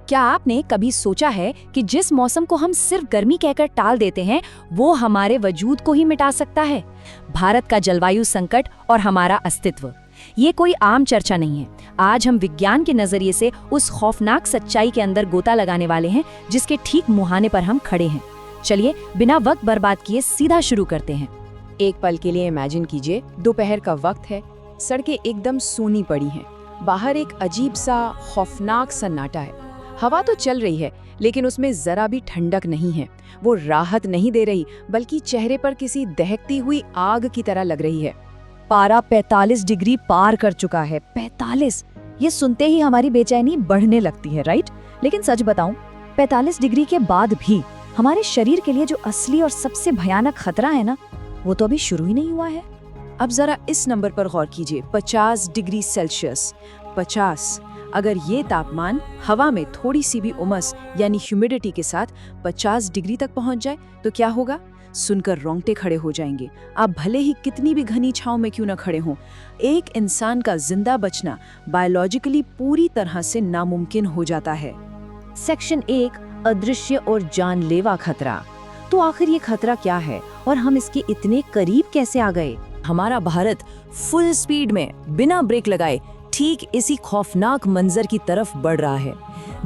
क्या आपने कभी सोचा है कि जिस मौसम को हम सिर्फ गर्मी कहकर टाल देते हैं वो हमारे वजूद को ही मिटा सकता है? भारत का जलवायु संकट और हमारा अस्तित्व, ये कोई आम चर्चा नहीं है। आज हम विज्ञान के नजरिए से उस खौफनाक सच्चाई के अंदर गोता लगाने वाले हैं जिसके ठीक मुहाने पर हम खड़े हैं। चलिए बिना वक्त बर्बाद किए सीधा शुरू करते हैं। एक पल के लिए इमेजिन कीजिए, दोपहर का वक्त है, सड़कें एकदम सूनी पड़ी हैं, बाहर एक अजीब सा खौफनाक सन्नाटा है। हवा तो चल रही है लेकिन उसमें जरा भी ठंडक नहीं है। वो राहत नहीं दे रही बल्कि चेहरे पर किसी दहकती हुई आग की तरह लग रही है। पारा 45 डिग्री पार कर चुका है। 45! ये सुनते ही हमारी बेचैनी बढ़ने लगती है, राइट? लेकिन सच बताऊं, 45 डिग्री के बाद भी हमारे शरीर के लिए जो असली और सबसे भयानक खतरा है ना, वो तो अभी शुरू ही नहीं हुआ है। अब जरा इस नंबर पर गौर कीजिए, 50 डिग्री सेल्सियस। 50! अगर ये तापमान हवा में थोड़ी सी भी उमस यानी ह्यूमिडिटी के साथ 50 डिग्री तक पहुंच जाए तो क्या होगा? सुनकर रोंगटे खड़े हो जाएंगे। आप भले ही कितनी भी घनी छांव में क्यों न खड़े हों, एक इंसान का जिंदा बचना बायोलॉजिकली पूरी तरह से नामुमकिन हो जाता है। सेक्शन 1, अदृश्य और जानलेवा खतरा। तो आखिर ये खतरा क्या है और हम इसके इतने करीब कैसे आ गए? हमारा भारत फुल स्पीड में बिना ब्रेक लगाए ठीक इसी खौफनाक मंजर की तरफ बढ़ रहा है।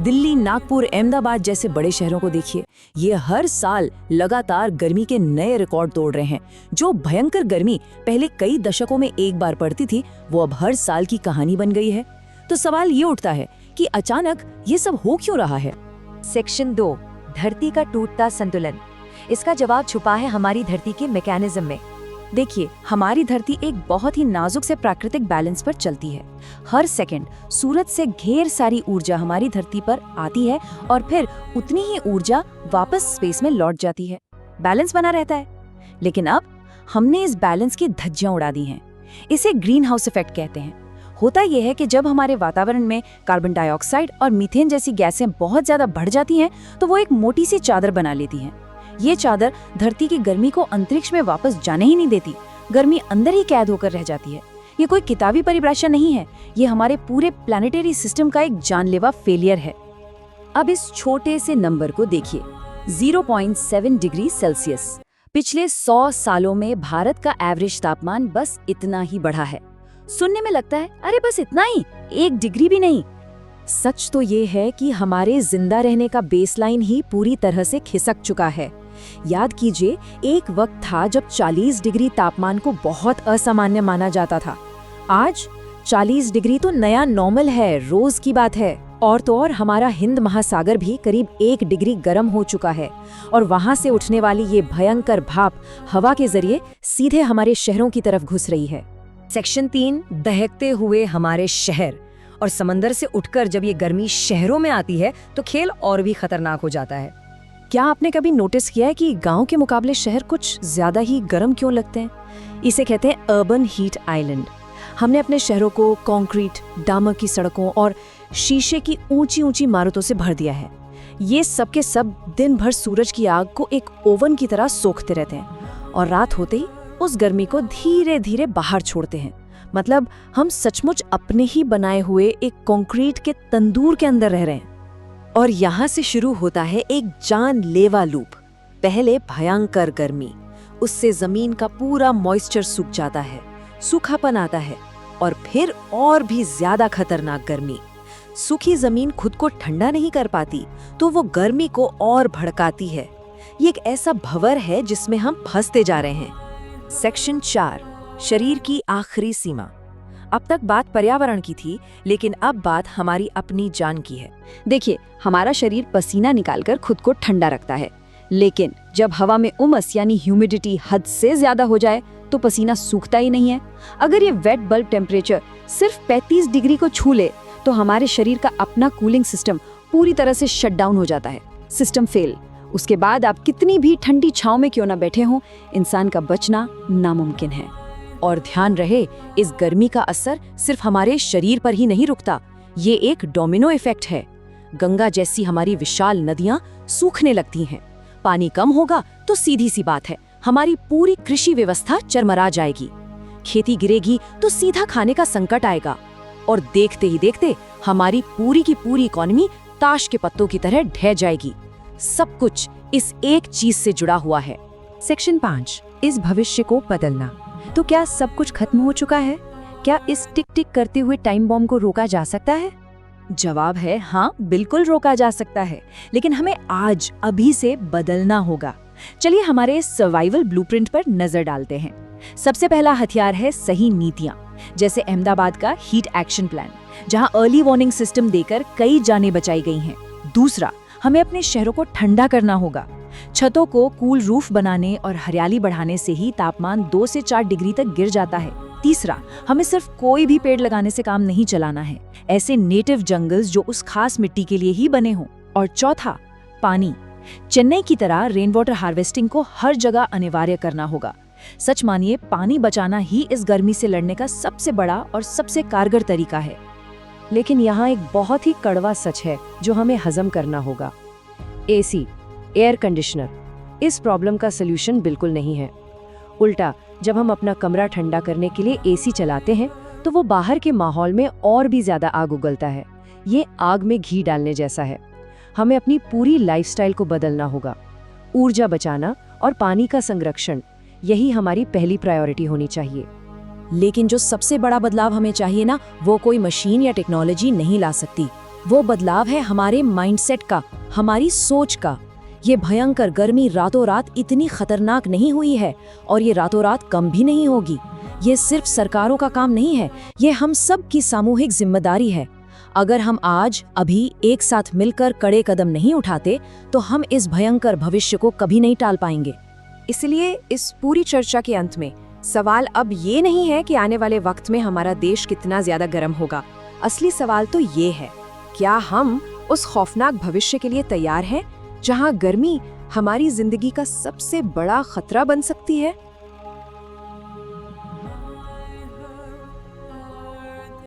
दिल्ली, नागपुर, अहमदाबाद जैसे बड़े शहरों को देखिए, ये हर साल लगातार गर्मी के नए रिकॉर्ड तोड़ रहे हैं। जो भयंकर गर्मी पहले कई दशकों में एक बार पड़ती थी, वो अब हर साल की कहानी बन गई है। तो सवाल ये उठता है कि अचानक ये सब हो क्यों रहा है? सेक्शन 2, धरती का टूटता संतुलन। इसका जवाब छुपा है हमारी धरती के मैकेनिज्म में। देखिए, हमारी धरती एक बहुत ही नाजुक से प्राकृतिक बैलेंस पर चलती है। हर सेकंड सूरज से ढेर सारी ऊर्जा हमारी धरती पर आती है और फिर उतनी ही ऊर्जा वापस स्पेस में लौट जाती है। बैलेंस बना रहता है। लेकिन अब हमने इस बैलेंस की धज्जियां उड़ा दी हैं। इसे ग्रीन हाउस इफेक्ट कहते हैं। होता यह है कि जब हमारे वातावरण में कार्बन डाइऑक्साइड और मीथेन जैसी गैसें बहुत ज्यादा बढ़ जाती हैं तो वो एक मोटी सी चादर बना लेती हैं। ये चादर धरती की गर्मी को अंतरिक्ष में वापस जाने ही नहीं देती। गर्मी अंदर ही कैद होकर रह जाती है। ये कोई किताबी परिभाषा नहीं है, ये हमारे पूरे प्लैनेटरी सिस्टम का एक जानलेवा फेलियर है। अब इस छोटे से नंबर को देखिए, 0.7 डिग्री सेल्सियस। पिछले 100 सालों में भारत का एवरेज तापमान बस इतना ही बढ़ा है। सुनने में लगता है अरे बस इतना ही, 1 डिग्री भी नहीं। सच तो ये है कि हमारे जिंदा रहने का बेसलाइन ही पूरी तरह से खिसक चुका है। याद कीजिए, एक वक्त था जब 40 डिग्री तापमान को बहुत असामान्य माना जाता था। आज 40 डिग्री तो नया नॉर्मल है, रोज की बात है। और तो और हमारा हिंद महासागर भी करीब 1 डिग्री गर्म हो चुका है और वहां से उठने वाली ये भयंकर भाप हवा के जरिए सीधे हमारे शहरों की तरफ घुस रही है। सेक्शन 3, दहकते हुए हमारे शहर। और समंदर से उठकर जब ये गर्मी शहरों में आती है तो खेल और भी खतरनाक हो जाता है। क्या आपने कभी नोटिस किया है कि गांव के मुकाबले शहर कुछ ज्यादा ही गर्म क्यों लगते हैं? इसे कहते हैं अर्बन हीट आइलैंड। हमने अपने शहरों को कंक्रीट, डामर की सड़कों और शीशे की ऊंची ऊंची इमारतों से भर दिया है। ये सब के सब दिन भर सूरज की आग को एक ओवन की तरह सोखते रहते हैं और रात होते ही उस गर्मी को धीरे धीरे बाहर छोड़ते हैं। मतलब हम सचमुच अपने ही बनाए हुए एक कंक्रीट के तंदूर के अंदर रह रहे हैं। और यहाँ से शुरू होता है एक जानलेवा लूप। पहले भयंकर गर्मी, उससे जमीन का पूरा मॉइस्चर सूख जाता है, सूखापन आता है। और फिर और भी ज्यादा खतरनाक गर्मी। सूखी जमीन खुद को ठंडा नहीं कर पाती तो वो गर्मी को और भड़काती है। ये एक ऐसा भंवर है जिसमें हम फंसते जा रहे हैं। सेक्शन 4, शरीर की आखिरी सीमा। अब तक बात पर्यावरण की थी, लेकिन अब बात हमारी अपनी जान की है। देखिए, हमारा शरीर पसीना निकालकर खुद को ठंडा रखता है, लेकिन जब हवा में उमस यानी ह्यूमिडिटी हद से ज्यादा हो जाए तो पसीना सूखता ही नहीं है। अगर ये वेट बल्ब टेम्परेचर सिर्फ 35 डिग्री को छू ले तो हमारे शरीर का अपना कूलिंग सिस्टम पूरी तरह से शट डाउन हो जाता है। System fail. उसके बाद आप कितनी भी ठंडी छांव में क्यों ना बैठे हों, इंसान का बचना नामुमकिन है। और ध्यान रहे, इस गर्मी का असर सिर्फ हमारे शरीर पर ही नहीं रुकता, ये एक डोमिनो इफेक्ट है। गंगा जैसी हमारी विशाल नदियां सूखने लगती हैं। पानी कम होगा तो सीधी सी बात है, हमारी पूरी कृषि व्यवस्था चरमरा जाएगी। खेती गिरेगी तो सीधा खाने का संकट आएगा। और देखते ही देखते हमारी पूरी की पूरी इकोनॉमी ताश के पत्तों की तरह ढह जाएगी। सब कुछ इस एक चीज से जुड़ा हुआ है। सेक्शन 5, इस भविष्य को बदलना। तो क्या सब कुछ खत्म हो चुका है? क्या इस टिक टिक करते हुए टाइम बॉम्ब को रोका जा सकता है? जवाब है हाँ, बिल्कुल रोका जा सकता है, लेकिन हमें आज अभी से बदलना होगा। चलिए हमारे सर्वाइवल ब्लूप्रिंट पर नजर डालते हैं। सबसे पहला हथियार है सही नीतियां, जैसे अहमदाबाद का हीट एक्शन प्लान, जहां अर्ली वार्निंग सिस्टम देकर कई जानें बचाई गई हैं। दूसरा, हमें अपने शहरों को ठंडा करना होगा। छतों को कूल रूफ बनाने और हरियाली बढ़ाने से ही तापमान 2 से 4 डिग्री तक गिर जाता है। तीसरा, हमें सिर्फ कोई भी पेड़ लगाने से काम नहीं चलाना है, ऐसे नेटिव जंगल्स जो उस खास मिट्टी के लिए ही बने हों। और चौथा, पानी। चेन्नई की तरह रेन वाटर हार्वेस्टिंग को हर जगह अनिवार्य करना होगा। सच मानिए, पानी बचाना ही इस गर्मी से लड़ने का सबसे बड़ा और सबसे कारगर तरीका है। लेकिन यहाँ एक बहुत ही कड़वा सच है जो हमें हजम करना होगा। एसी, एयर कंडीशनर, इस प्रॉब्लम का सलूशन बिल्कुल नहीं है। उल्टा, जब हम अपना कमरा ठंडा करने के लिए एसी चलाते हैं तो वो बाहर के माहौल में और भी ज्यादा आग उगलता है। ये आग में घी डालने जैसा है। हमें अपनी पूरी लाइफस्टाइल को बदलना होगा। ऊर्जा बचाना और पानी का संरक्षण, यही हमारी पहली प्रायोरिटी होनी चाहिए। लेकिन जो सबसे बड़ा बदलाव हमें चाहिए ना, वो कोई मशीन या टेक्नोलॉजी नहीं ला सकती। वो बदलाव है हमारे माइंडसेट का, हमारी सोच का। ये भयंकर गर्मी रातों रात इतनी खतरनाक नहीं हुई है और ये रातों रात कम भी नहीं होगी। ये सिर्फ सरकारों का काम नहीं है, ये हम सब की सामूहिक जिम्मेदारी है। अगर हम आज अभी एक साथ मिलकर कड़े कदम नहीं उठाते तो हम इस भयंकर भविष्य को कभी नहीं टाल पाएंगे। इसलिए इस पूरी चर्चा के अंत में सवाल अब ये नहीं है कि आने वाले वक्त में हमारा देश कितना ज्यादा गर्म होगा। असली सवाल तो ये है, क्या हम उस खौफनाक भविष्य के लिए तैयार हैं जहां गर्मी हमारी जिंदगी का सबसे बड़ा खतरा बन सकती है?